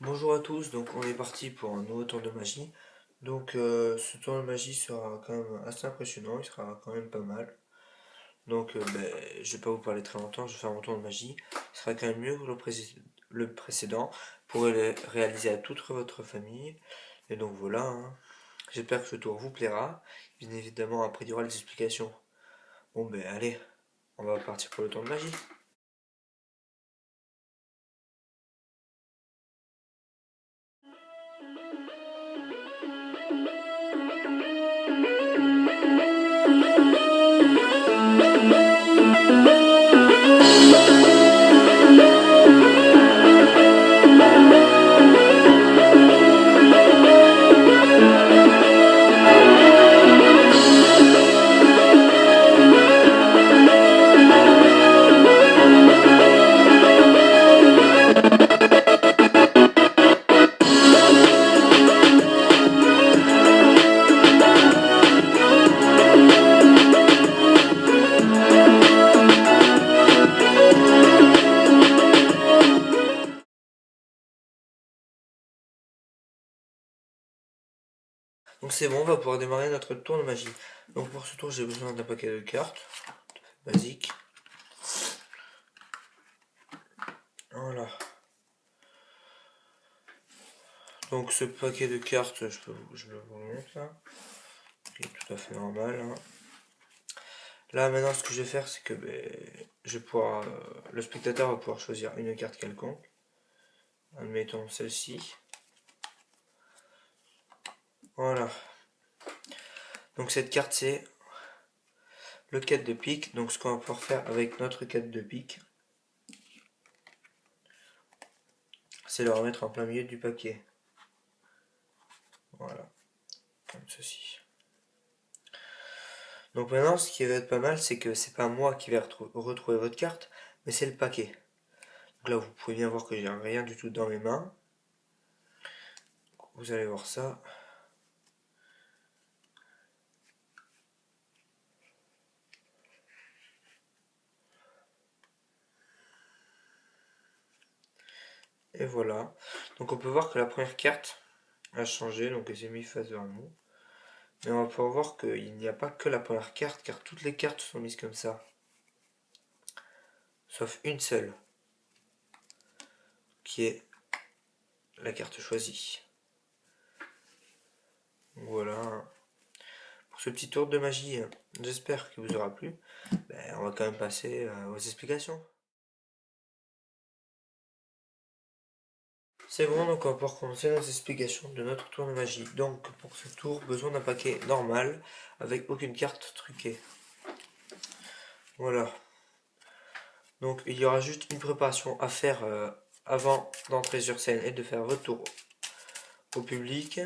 Bonjour à tous, donc on est parti pour un nouveau tour de magie. Donc ce tour de magie sera quand même assez impressionnant, il sera quand même pas mal. Donc je vais pas vous parler très longtemps, je vais faire mon tour de magie. Il sera quand même mieux que le précédent pour le réaliser à toute votre famille. Et donc voilà, hein. J'espère que ce tour vous plaira. Bien évidemment, après il y aura les explications. Bon ben allez, on va partir pour le tour de magie. Donc c'est bon, on va pouvoir démarrer notre tour de magie. Donc pour ce tour, j'ai besoin d'un paquet de cartes, basique. Voilà. Donc ce paquet de cartes, je le vous montre là, qui est tout à fait normal, hein. Là maintenant ce que je vais faire c'est que je vais pouvoir, le spectateur va pouvoir choisir une carte quelconque. Admettons celle-ci. Voilà. Donc cette carte c'est le 4 de pique. Donc ce qu'on va pouvoir faire avec notre 4 de pique, c'est le remettre en plein milieu du paquet. Voilà. Comme ceci. Donc maintenant ce qui va être pas mal c'est que c'est pas moi qui vais retrouver votre carte, mais c'est le paquet. Donc là vous pouvez bien voir que j'ai rien du tout dans mes mains. Vous allez voir ça. Et voilà. Donc on peut voir que la première carte a changé, donc elle s'est mise face vers nous. Mais on va pouvoir voir qu'il n'y a pas que la première carte, car toutes les cartes sont mises comme ça. Sauf une seule, qui est la carte choisie. Donc voilà. Pour ce petit tour de magie, j'espère qu'il vous aura plu. On va quand même passer aux explications. C'est bon, donc on va pouvoir commencer nos explications de notre tour de magie. Donc pour ce tour, besoin d'un paquet normal, avec aucune carte truquée. Voilà. Donc il y aura juste une préparation à faire avant d'entrer sur scène et de faire votre tour au public.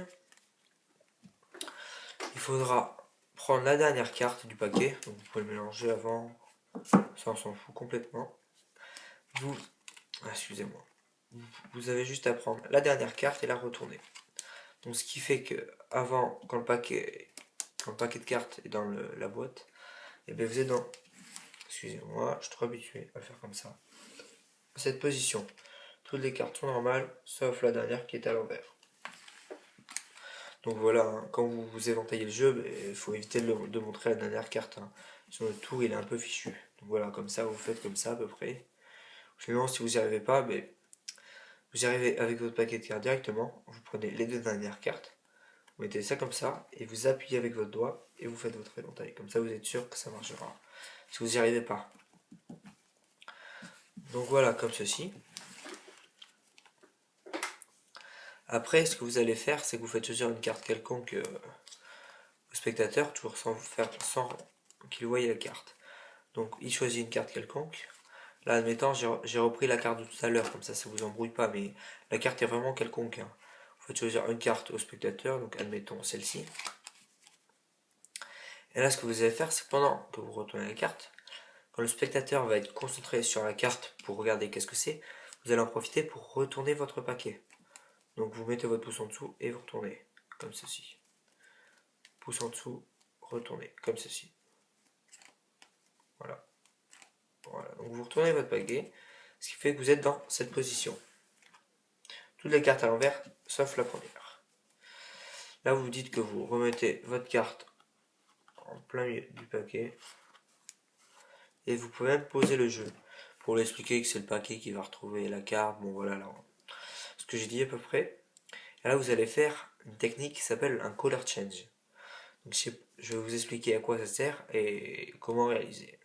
Il faudra prendre la dernière carte du paquet, donc vous pouvez le mélanger avant, ça on s'en fout complètement. Excusez-moi, vous avez juste à prendre la dernière carte et la retourner. Donc ce qui fait que avant, quand le paquet de cartes est dans la boîte, et bien vous êtes dans, excusez-moi, je suis trop habitué à faire comme ça, cette position. Toutes les cartes sont normales, sauf la dernière qui est à l'envers. Donc voilà, hein, quand vous éventaillez le jeu, il faut éviter de montrer la dernière carte, hein. Sur le tour, il est un peu fichu. Donc voilà, comme ça, vous faites comme ça à peu près. Sinon, si vous n'y arrivez pas, vous y arrivez avec votre paquet de cartes directement. Vous prenez les deux dernières cartes, vous mettez ça comme ça, et vous appuyez avec votre doigt, et vous faites votre éventail. Comme ça, vous êtes sûr que ça marchera. Si vous n'y arrivez pas. Donc voilà, comme ceci. Après, ce que vous allez faire, c'est que vous faites choisir une carte quelconque au spectateur, toujours sans qu'il voie la carte. Donc il choisit une carte quelconque. Là, admettons, j'ai repris la carte de tout à l'heure, comme ça vous embrouille pas, mais la carte est vraiment quelconque, hein. Vous faites choisir une carte au spectateur, donc admettons celle-ci. Et là, ce que vous allez faire, c'est que pendant que vous retournez la carte, quand le spectateur va être concentré sur la carte pour regarder qu'est-ce que c'est, vous allez en profiter pour retourner votre paquet. Donc vous mettez votre pouce en dessous et vous retournez, comme ceci. Pouce en dessous, retournez, comme ceci. Voilà. Voilà. Donc vous retournez votre paquet, ce qui fait que vous êtes dans cette position. toutes les cartes à l'envers, sauf la première. Là, vous dites que vous remettez votre carte en plein milieu du paquet. Et vous pouvez même poser le jeu pour lui expliquer que c'est le paquet qui va retrouver la carte. Bon, voilà, là, ce que j'ai dit à peu près. Et là, vous allez faire une technique qui s'appelle un color change. Donc, je vais vous expliquer à quoi ça sert et comment réaliser.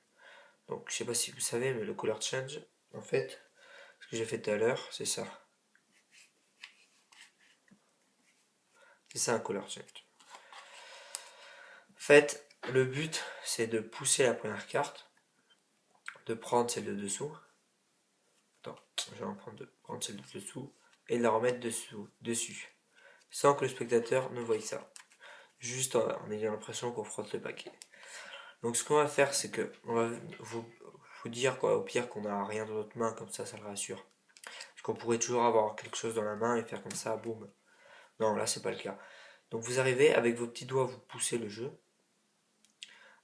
Donc, je sais pas si vous savez, mais le color change, en fait, ce que j'ai fait tout à l'heure, c'est ça. C'est ça un color change. En fait, le but, c'est de pousser la première carte, de prendre celle de dessous. Attends, je vais en prendre celle de dessous et de la remettre dessus, sans que le spectateur ne voie ça. Juste en ayant l'impression qu'on frotte le paquet. Donc ce qu'on va faire, c'est que on va vous dire quoi, au pire qu'on n'a rien dans notre main, comme ça le rassure. Parce qu'on pourrait toujours avoir quelque chose dans la main et faire comme ça, boum. Non, là c'est pas le cas. Donc vous arrivez, avec vos petits doigts, vous poussez le jeu.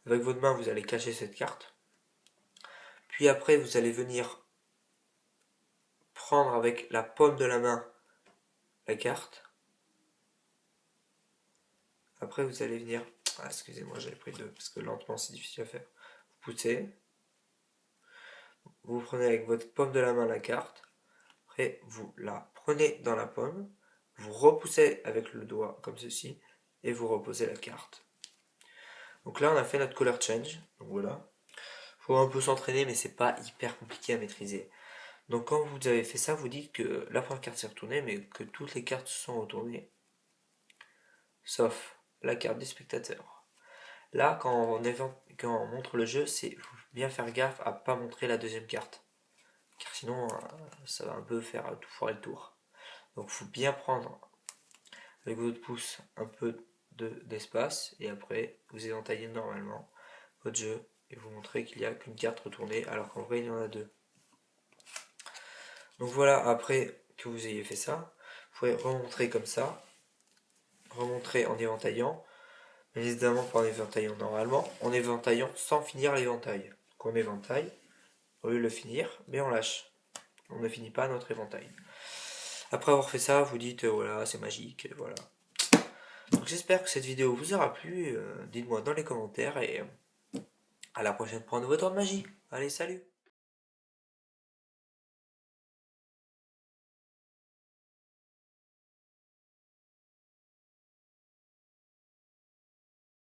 Avec votre main, vous allez cacher cette carte. Puis après, vous allez venir prendre avec la paume de la main la carte. Après, vous allez venir... Ah, excusez-moi, j'avais pris deux, parce que lentement, c'est difficile à faire. Vous poussez. Vous prenez avec votre paume de la main la carte. Après, vous la prenez dans la paume. Vous repoussez avec le doigt, comme ceci. Et vous reposez la carte. Donc là, on a fait notre color change. Donc voilà. Faut un peu s'entraîner, mais c'est pas hyper compliqué à maîtriser. Donc quand vous avez fait ça, vous dites que la première carte s'est retournée, mais que toutes les cartes sont retournées. Sauf la carte du spectateur. Là, quand on montre le jeu, c'est bien faire gaffe à pas montrer la deuxième carte. Car sinon, ça va un peu faire tout foirer le tour. Donc il faut bien prendre avec votre pouce un peu d'espace et après vous éventaillez normalement votre jeu et vous montrez qu'il n'y a qu'une carte retournée alors qu'en vrai il y en a deux. Donc voilà, après que vous ayez fait ça, vous pouvez remontrer comme ça, remontrer en éventaillant, mais évidemment pas en éventaillant normalement, en éventaillant sans finir l'éventail. Donc on éventaille, au lieu de le finir, mais on lâche. On ne finit pas notre éventail. Après avoir fait ça, vous dites voilà, c'est magique, voilà. Donc j'espère que cette vidéo vous aura plu, dites-moi dans les commentaires et à la prochaine pour un nouveau tour de magie. Allez, salut!